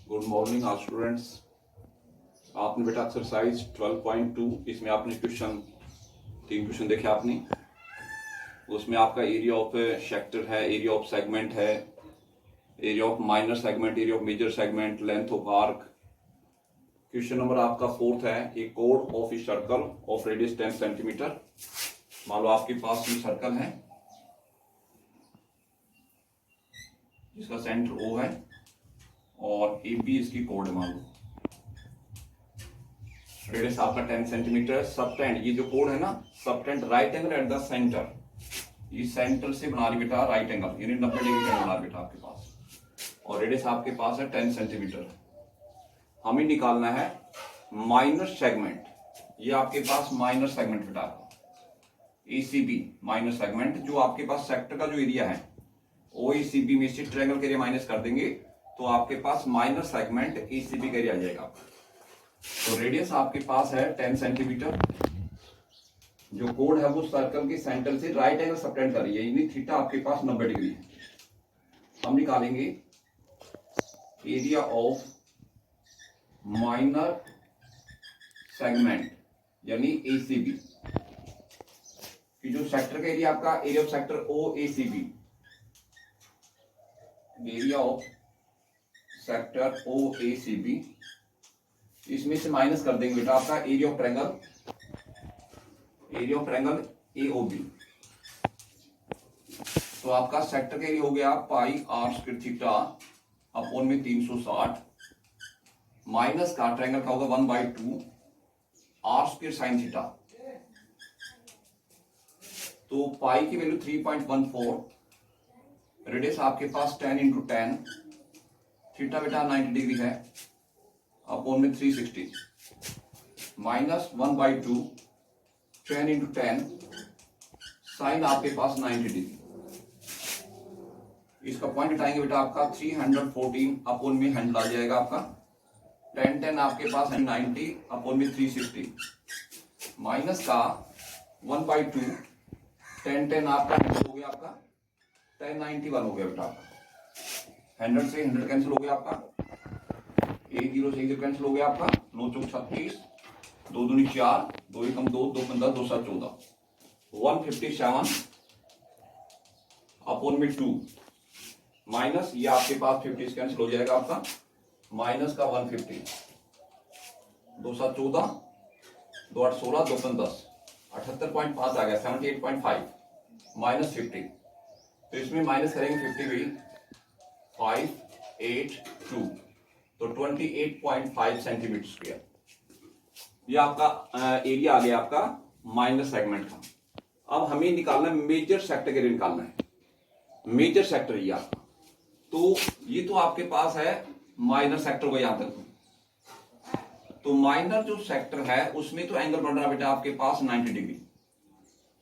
Good morning all students. आपने बेटा exercise 12.2 इसमें आपने तीन क्वेश्चन देखे आपने। उसमें आपका एरिया ऑफ सेक्टर है, एरिया ऑफ सेगमेंट है, area of minor segment, area of major segment, length of arc. Question number आपका 4 है, ए कोड of a circle of radius 10 centimetre. मान लो आपके पास ये सर्कल है जिसका सेंटर O है और ए बी इसकी कोड है। मान लो रेडियस आपका 10 सेंटीमीटर। सबटेंड, ये जो कोड है ना, subtend right angle at the centre, ये सेंटर से बना रही बेटा राइट एंगल, यानी 90 डिग्री का बना रही बेटा आपके पास, और रेडियस आपके पास है 10 सेंटीमीटर। हमें निकालना है माइनर सेगमेंट। ये आपके पास माइनर सेगमेंट बेटा ACB माइनर सेगमेंट, जो आपके पास सेक्टर का जो एरिया है OACB में से ट्रायंगल का एरिया माइनस कर देंगे तो आपके पास माइनर सेगमेंट ACB का एरिया आ जाएगा। तो रेडियस आपके पास है 10 सेंटीमीटर। जो कोड है वो सर्कल के सेंटर से राइट एंगल सबटेंड कर रही है, यानी थीटा आपके पास 90 डिग्री है। हम निकालेंगे एरिया ऑफ माइनर सेगमेंट यानी ACB कि जो सेक्टर का एरिया आपका area of sector OACB, area of sector OACB, इसमें से माइनस कर देंगे बेटा आपका एरिया ऑफ ट्रायंगल AOB। तो आपका सेक्टर का एरिया हो गया pi r square theta upon में 360, माइनस का ट्रायंगल का होगा 1/2 आर स्क्वायर साइन थीटा। तो पाई की वैल्यू 3.14, रेडियस आपके पास 10 × 10, थीटा बेटा 90 डिग्री है अपॉन में 360, माइनस 1/2 10 × 10, साइन आपके पास 90 डिग्री। इसका पॉइंट हटाएंगे बेटा आपका 314 अपॉन में 100 आ जाएगा आपका। 10 आपके पास है 90 अपॉन में 360, माइनस का 1/2 10 आपका 100 हो गया आपका 1091 हो गया बेटा आपका। 100 से 100 कैंसिल हो गया आपका, 1 0 से 1 0 कैंसिल हो गया आपका, 9 चौक 36, 2 दूनी 4, 2 एकम 2, 2 15, 2 7 14, 157 अपॉन में 2, माइनस ये आपके पास 50 कैंसिल हो जाएगा आपका, माइनस का 150, 2 7 14, 2 8 16, 2 5 10, 78.5 आ गया, 78.5 माइनस 50। तो इसमें माइनस करेंगे 50 भी 582, तो 28.5 सेंटीमीटर स्क्वायर। ये आपका एरिया आ गया आपका माइनर सेगमेंट का। अब हमें निकालना है मेजर सेक्टर का एरिया निकालना है। मेजर सेक्टर ये आपका, तो ये तो आपके पास है माइनर सेक्टर को यहां तक। तो माइनर जो सेक्टर है उसमें तो एंगल बन रहा बेटा आपके पास 90 डिग्री,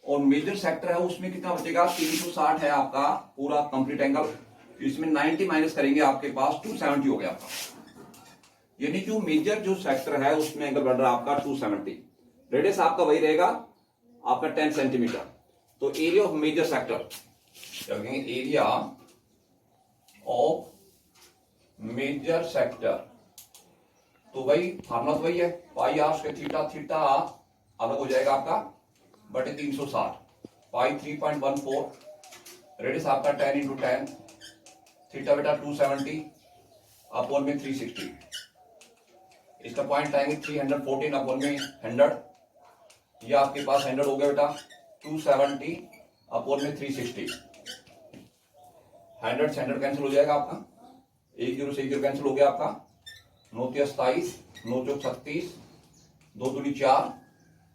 और मेजर सेक्टर है उसमें कितना बचेगा 360 है आपका पूरा कंप्लीट एंगल। इसमें 90 माइनस करेंगे आपके पास 270 हो गया आपका, यानी जो मेजर जो सेक्टर है उसमें एंगल बन रहा है आपका 270। रेडियस आपका वही रहेगा आपका 10 सेंटीमीटर। तो एरिया ऑफ मेजर सेक्टर करेंगे, एरिया ऑफ मेजर सेक्टर, तो वही फार्मूला तो वही है pi r square theta, theta अलग हो जाएगा आपका बटे 360, पाई 3.14, रेडियस आपका 10 × 10, थीटा बेटा 270 अपॉन में 360। इसका पॉइंट आएंगे 314 अपॉन में 100, ये आपके पास 100 हो गया बेटा, 270 अपॉन में 360, 100 से 100 कैंसिल हो जाएगा आपका, 1 0 से 1 0 कैंसिल हो गया आपका, 9 × 27, 9 चौक 36, 2 दूनी 4,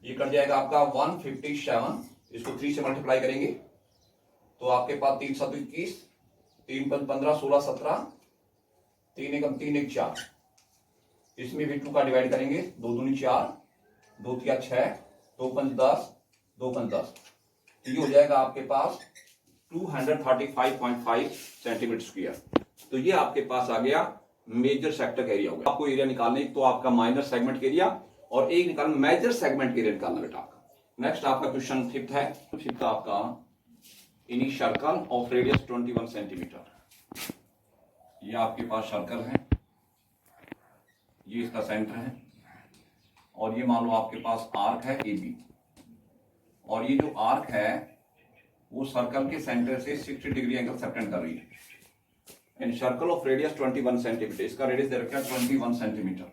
ये कट जाएगा आपका 157। इसको 3 से मल्टीप्लाई करेंगे तो आपके पास 3 7 21, 3 5 15, 16 17, 3 एकम 3 1 4, इसमें भी 2 का डिवाइड करेंगे, 2 दूनी 4, 2 3 6, 2 5 10, 2 5 10, ये हो जाएगा आपके पास 235.5 सेंटीमीटर स्क्वायर। तो ये आपके पास आ गया मेजर सेक्टर का एरिया हो गया। आपको एरिया निकालने तो आपका माइनर सेगमेंट का एरिया और एक निकालना मेजर सेगमेंट का एरिया निकालना बेटा आपका। नेक्स्ट आपका क्वेश्चन 5th है। 5th आपका इन सर्कल ऑफ रेडियस 21 सेंटीमीटर, ये आपके पास सर्कल है ये इसका सेंटर है, और ये मान लो आपके पास आर्क है ए बी, और ये जो आर्क है वो सर्कल के सेंटर से 60 डिग्री एंगल सबटेंड कर रही है। इन सर्कल ऑफ रेडियस 21 सेंटीमीटर, इसका रेडियस दे रखा है 21 सेंटीमीटर।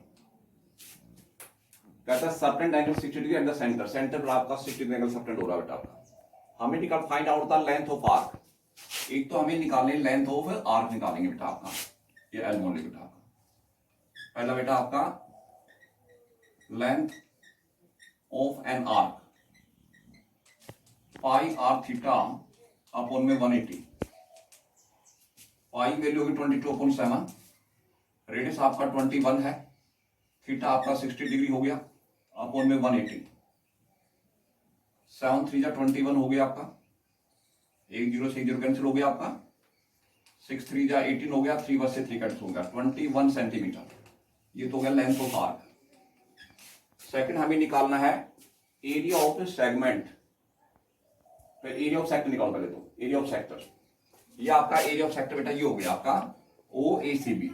कहता है subtend angle 60 degree and the centre, centre पर आपका 60 डिग्री एंगल सबटेंड हो रहा है बेटा आपका। हमें निकाल find out the length of arc. एक तो हमें निकालने लेंथ ऑफ आर्क निकालेंगे बेटा आपका, ये एल मान बेटा आपका। पहला बेटा आपका length of an arc pi r theta upon में 180, पाई वैल्यू होगी 22/7, रेडियस आपका 21 है, थीटा आपका 60 डिग्री हो गया, अपॉन में 180, 7 3 जा 21 हो गया आपका, 1 0 से 1 0 कैंसिल हो गया आपका, 6 3 जा 18 हो गया, 3 1 से 3 कैंसिल हो गया, 21 सेंटीमीटर। ये तो हो गया लेंथ ऑफ आर्क। सेकंड हमें निकालना है एरिया ऑफ सेगमेंट। फिर एरिया ऑफ सेक्टर निकालो पहले, तो एरिया ऑफ सेक्टर, ये आपका एरिया ऑफ सेक्टर बेटा ये हो गया आपका O A C B,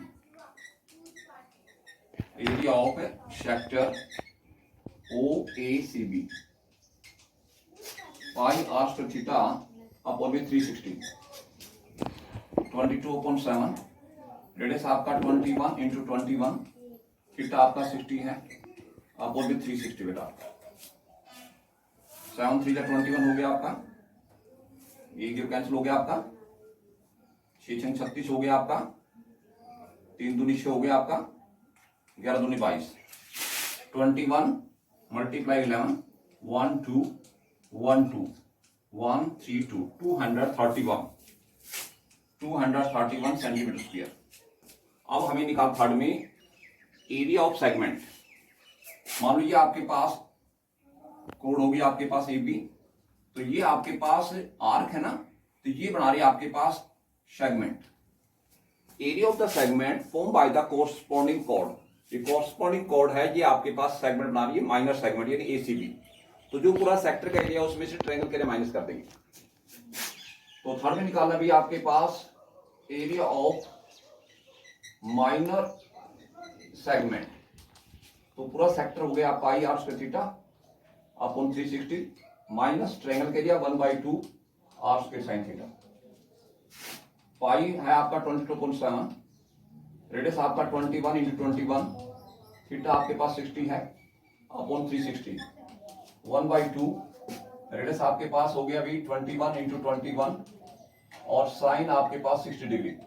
area of sector O A C B, pi r square theta upon में 360, 22/7, रेडियस आपका 21 इंटू 21, थीटा आपका 60 है, अपॉन में 360 बेटा, 7 3 जा 21 हो गया आपका, 1 0 कैंसिल हो गया आपका, 6 6 36 हो गया आपका, 3 दूनी 6 हो गया आपका, 11 दूनी 22, 21 मल्टीप्लाई 11, 1 2 1 2 1 3 2, 231 सेंटीमीटर स्क्वायर। अब हमें निकाल थर्ड में एरिया ऑफ सेगमेंट। मान लीजिए आपके पास कोड होगी आपके पास ए बी, तो ये आपके पास आर्क है ना, तो ये बना रही है आपके पास segment. Area of the segment form by the corresponding chord, ये कोरस्पॉन्डिंग कॉर्ड है, ये आपके पास सेगमेंट बना रही है, माइनर सेगमेंट यानी एसीबी। तो जो पूरा सेक्टर का एरिया उसमें से ट्रायंगल के लिए माइनस कर देंगे। तो थर्ड में निकालना भी आपके पास एरिया ऑफ माइनर सेगमेंट, तो पूरा सेक्टर हो गया pi r square theta upon 360 minus triangle के area 1/2 r square sine theta. Pi है आपका 22/7, रेडियस आपका 21 इंटू 21, थीटा आपके पास 60 है अपॉन 360, 1/2, रेडियस आपके पास हो गया अभी 21 इंटू 21, और साइन आपके पास 60 डिग्री।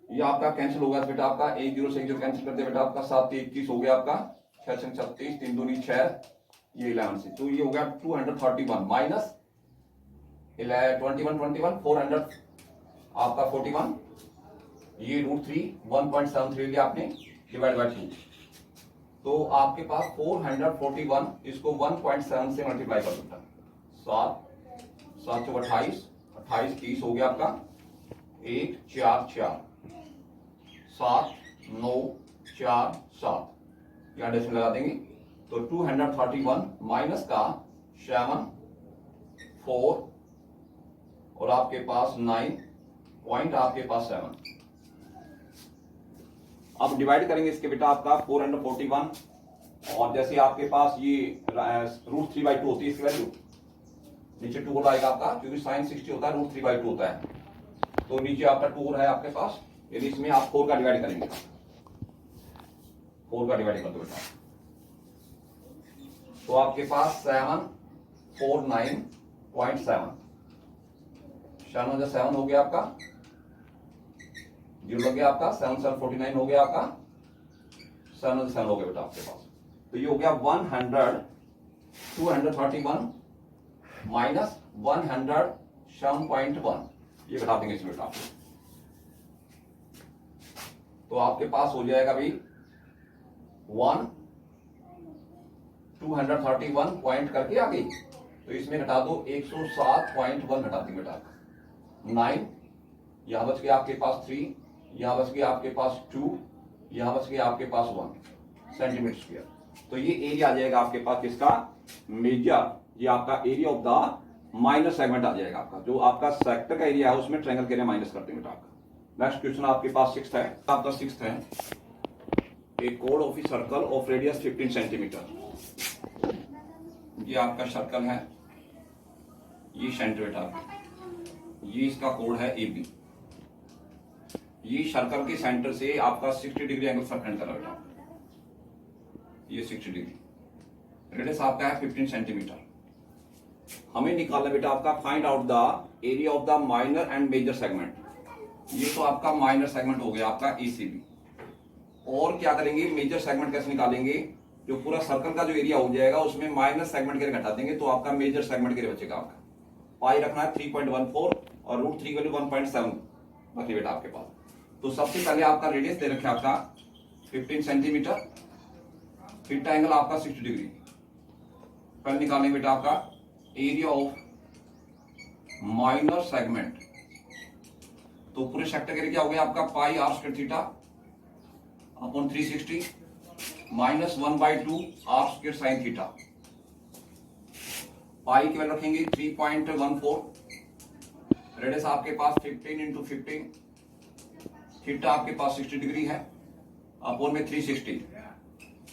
ये आपका कैंसिल हो गया बेटा आपका, 1 0 से 1 0 कैंसिल कर दिया बेटा आपका, 7 21 हो गया आपका, 6 6 36, 3 दूनी 6, ये 11 से, तो ये हो गया 231 माइनस 21 21 400 आपका 41, ये √3 1.73 लिया आपने डिवाइड बाय 2, तो आपके पास 441, इसको 1.7 से मल्टीप्लाई कर सकता है, 7 7 28 28 30 हो गया आपका, 1 4 4 7 9 4 7, यहाँ डेसिमल लगा देंगे, तो 231 माइनस का 7 4 और आपके पास 9 पॉइंट आपके पास 7। अब डिवाइड करेंगे इसके बेटा आपका 441, और जैसे आपके पास ये √3/2 होती है इसकी वैल्यू, नीचे 2 और आएगा आपका, क्योंकि साइन 60 होता है, √3/2 होता है, तो नीचे आपका 2 और है आपके पास, यदि इसमें आप 4 का डिवाइड करेंगे, 4 का डिवाइड कर दो बेटा, तो आपके पास 749.7, 7 हो गया आपका, 0 लग गया आपका, 7 7 49 हो गया आपका, 7 7 हो गया बेटा आपके पास, तो ये हो गया 231 माइनस 107.1, ये बता देंगे इसमें बेटा, तो आपके पास हो जाएगा भाई 231 पॉइंट करके आ गई, तो इसमें घटा दो 107.1 घटा देंगे बेटा, 9 यहां बच गया आपके पास 3, यहां बच गया आपके पास 2, यहां बच गया आपके पास 1 सेंटीमीटर स्क्वायर। तो ये एरिया आ जाएगा आपके पास किसका, मेजर, ये आपका area of the minor segment आ जाएगा आपका, जो आपका सेक्टर का एरिया है उसमें ट्रायंगल के एरिया माइनस कर देंगे आपका। नेक्स्ट क्वेश्चन आपके पास 6th है, आपका 6th है ए कोड of a circle of radius 15 centimetre. ये आपका सर्कल है, ये सेंटर बेटा, ये इसका कोड है ए बी। ये सर्कल के सेंटर से आपका 60 डिग्री एंगल सबटेंड कर रहा है बेटा, ये 60 डिग्री। रेडियस आपका है 15 सेंटीमीटर। हमें निकालना बेटा आपका find out the area of the minor and major segment. ये तो आपका माइनर सेगमेंट हो गया आपका ECB। और क्या करेंगे, मेजर सेगमेंट कैसे निकालेंगे, जो पूरा सर्कल का जो एरिया हो जाएगा उसमें माइनर सेगमेंट के घटा देंगे तो आपका मेजर सेगमेंट के बचेगा। आपका पाई रखना है 3.14 और √3 वैल्यू 1.7 रखिए बेटा आपके पास। तो सबसे पहले आपका रेडियस दे रखा है आपका 15 सेंटीमीटर, थीटा एंगल आपका 60 डिग्री। पहले निकालेंगे बेटा आपका एरिया ऑफ माइनर सेगमेंट। तो पूरे सेक्टर का एरिया हो गया आपका pi r square theta upon 360 minus 1/2 r square sine theta. Pi की वैल्यू रखेंगे 3.14। रेडियस आपके पास 15 इंटू 15, थीटा आपके पास 60 डिग्री है अपॉन में 360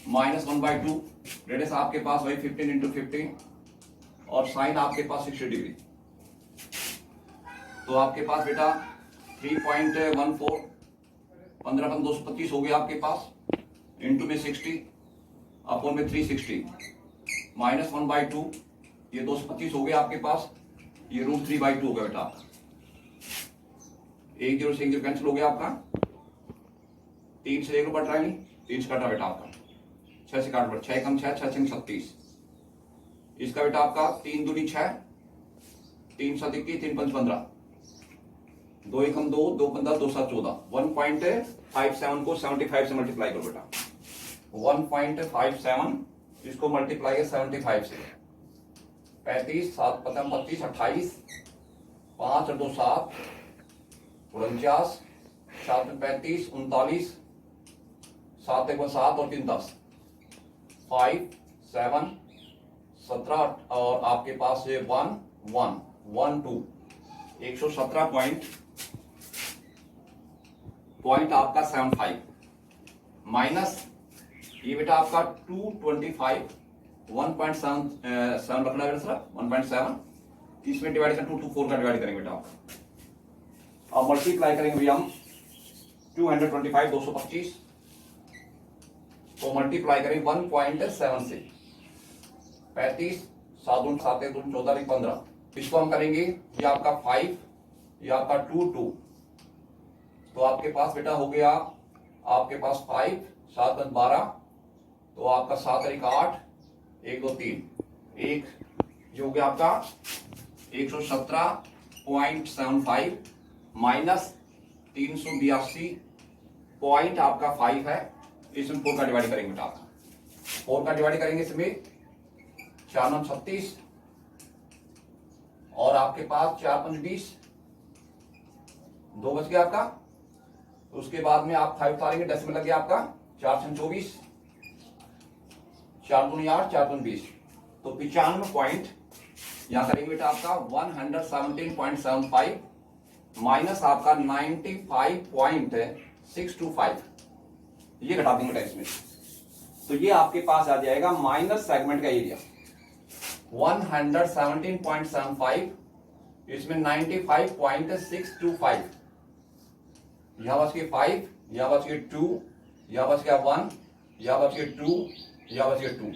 माइनस 1/2। रेडियस आपके पास वही 15 इंटू 15 और साइन आपके पास 60 डिग्री। तो आपके पास बेटा 3.14 15/225 हो गया आपके पास, इंटू में 60 अपॉन में 360 माइनस 1/2, ये 225 हो गया आपके पास, ये √3/2 हो गया बेटा आपका। 1 0 से 1 0 कैंसिल हो गया आपका, 3 से 1 बट रहा नहीं, 3 से कटा बेटा आपका, 6 से काट बट 6 कम 6 6 36। इसका बेटा आपका 3 दूनी 6, 3 7 21, 3 5 15, 2 1 2, 2 15, 2 7 14। 1.57 को 75 से मल्टीप्लाई करो बेटा, 1.57 इसको मल्टीप्लाई है 75 से, 35 7 5 25 28, 5 और 2 7 49, 7 में 35 39, 7 1 7 और 3 10, 5 7 17 और आपके पास 1 1 1 2, 117 पॉइंट आपका 75 माइनस ये बेटा आपका 225 1.7 रखना है सर 1.7, इसमें डिवाइड कर 2 2 4 का डिवाइड करेंगे बेटा आपका। अब मल्टीप्लाई करेंगे भैया हम 225 225 तो मल्टीप्लाई करेंगे 1.7 से, 35 7 2 7 1 2 14 15। इसको हम करेंगे ये आपका 5, ये आपका 2 2, तो आपके पास बेटा हो गया आपके पास 5 7 10 12, तो आपका 7 1 8 1 2 3 1, ये हो गया आपका 117.75 माइनस 382 पॉइंट आपका 5 है, इसमें 4 का डिवाइड करेंगे बेटा आपका, 4 का डिवाइड करेंगे इसमें 4 9 36 और आपके पास 4 5 20, 2 बच गया आपका। उसके बाद में आप 5 उतारेंगे, डेसिमल लग गया आपका 4 6 24, 4 दूनी 8 4 दूनी 20, तो 95 पॉइंट यहां करेंगे बेटा आपका 117.75 माइनस आपका 95.625, ये घटा देंगे बेटा इसमें। तो ये आपके पास आ जाएगा माइनर सेगमेंट का एरिया 117.75, इसमें 95.625, यहां बच के 5, यहां बच के 2, यहां बच गया 1, यहां बच के 2, यहां बच के 2,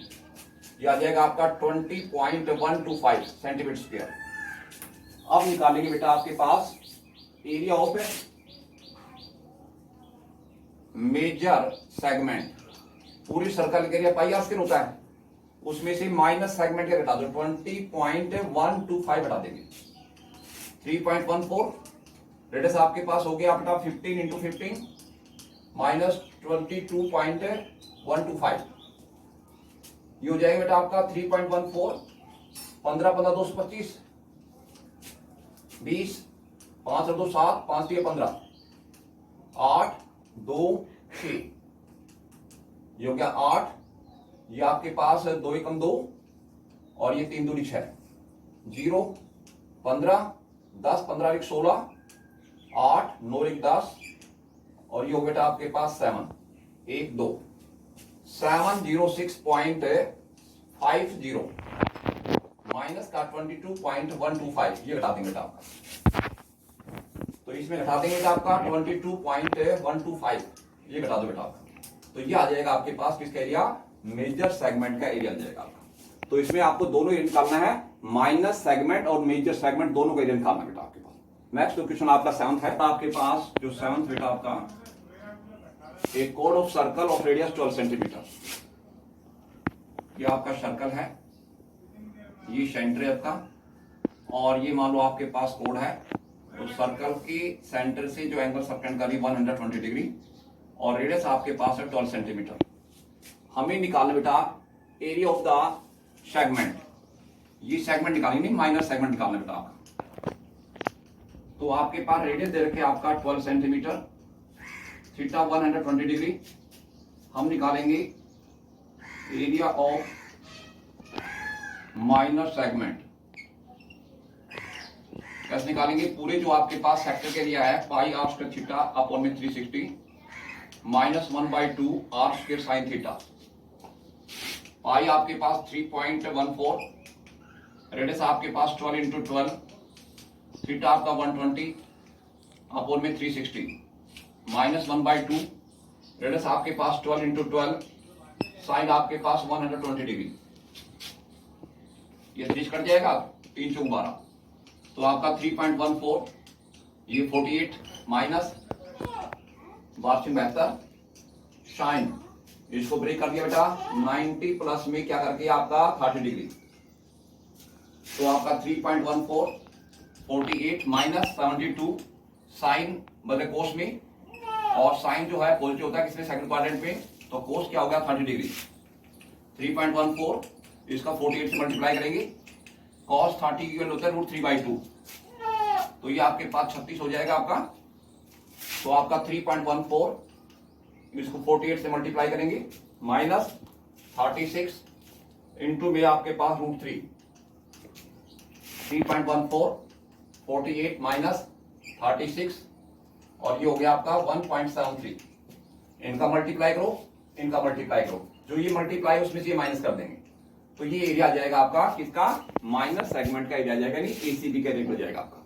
ये आ जाएगा आपका 20.125 सेंटीमीटर स्क्वायर। अब निकालेंगे बेटा आपके पास एरिया ऑफ मेजर सेगमेंट। पूरी सर्कल का एरिया पाई r स्क्वायर होता है, उसमें से माइनस सेगमेंट का घटा दो, 20.125 घटा देंगे, 3.14। रेडियस आपके पास हो गया बेटा 15 इंटू 15 माइनस 22.125, ये हो जाएगा बेटा आपका 3.14, 15 15 2 25, 20 5 और 2 7 5 3 15, 8 2 6, ये हो गया 8, ये आपके पास 2 1 2 और ये 3 दूनी 6, 0 15 10 15 1 16, 8 9 1 10 और ये हो बेटा आपके पास 7 1 2, 706.50 माइनस का 22.125, ये घटा देंगे आपका। तो इसमें घटा देंगे आपका 22.125, ये घटा दो बेटा आपका। तो ये आ जाएगा आपके पास किसका एरिया, मेजर सेगमेंट का एरिया आ जाएगा आपका। तो इसमें आपको दोनों एरिया निकालना है, माइनस सेगमेंट और मेजर सेगमेंट दोनों का एरिया निकालना बेटा आपके पास। नेक्स्ट क्वेश्चन आपका 7th है। आपके पास जो 7th बेटा आपका, एक code of circle of radius 12 centimetre. ये आपका सर्कल है, ये सेंटर है आपका, और ये मान लो आपके पास कोड है। तो सर्कल के सेंटर से जो एंगल सबटेंड कर रही 120 डिग्री, और रेडियस आपके पास है 12 सेंटीमीटर। हमें निकालना बेटा एरिया ऑफ द सेगमेंट। ये सेगमेंट निकालेंगे नहीं, माइनर सेगमेंट निकालना बेटा आपका। तो आपके पास रेडियस दे रखे आपका 12 सेंटीमीटर, थीटा 120 डिग्री। हम निकालेंगे एरिया ऑफ माइनर सेगमेंट। कैसे निकालेंगे, पूरे जो आपके पास सेक्टर के एरिया है pi r square theta upon में 360 minus 1/2 r square sine theta. Pi आपके पास 3.14, रेडियस आपके पास 12 इंटू 12, थीटा आपका 120 अपॉन में 360 माइनस 1/2, रेडियस आपके पास 12 इंटू 12, साइन आपके पास 120 डिग्री। ये 30 कट जाएगा, 3 चौक 12, तो आपका 3.14, ये 48 माइनस 72 साइन, इसको ब्रेक कर दिया बेटा 90 प्लस में क्या करके आपका 30 डिग्री। तो आपका 3.14 48 माइनस 72 साइन बदले कोस में, और साइन जो है पॉजिटिव होता है किसमें, सेकंड क्वाड्रेंट में, तो कोस क्या हो गया 30 डिग्री। 3.14 इसका 48 से मल्टीप्लाई करेंगे, cos 30 की वैल्यू होता है √3/2, तो ये आपके पास 36 हो जाएगा आपका। तो आपका 3.14 इसको 48 से मल्टीप्लाई करेंगे, माइनस 36 इंटू में आपके पास √3, 3.14 48 माइनस 36, और ये हो गया आपका 1.73। इनका मल्टीप्लाई करो, इनका मल्टीप्लाई करो, जो ये मल्टीप्लाई उसमें से ये माइनस कर देंगे, तो ये एरिया आ जाएगा आपका किसका, माइनस सेगमेंट का एरिया आ जाएगा, नहीं एसीबी का एरिया हो जाएगा आपका।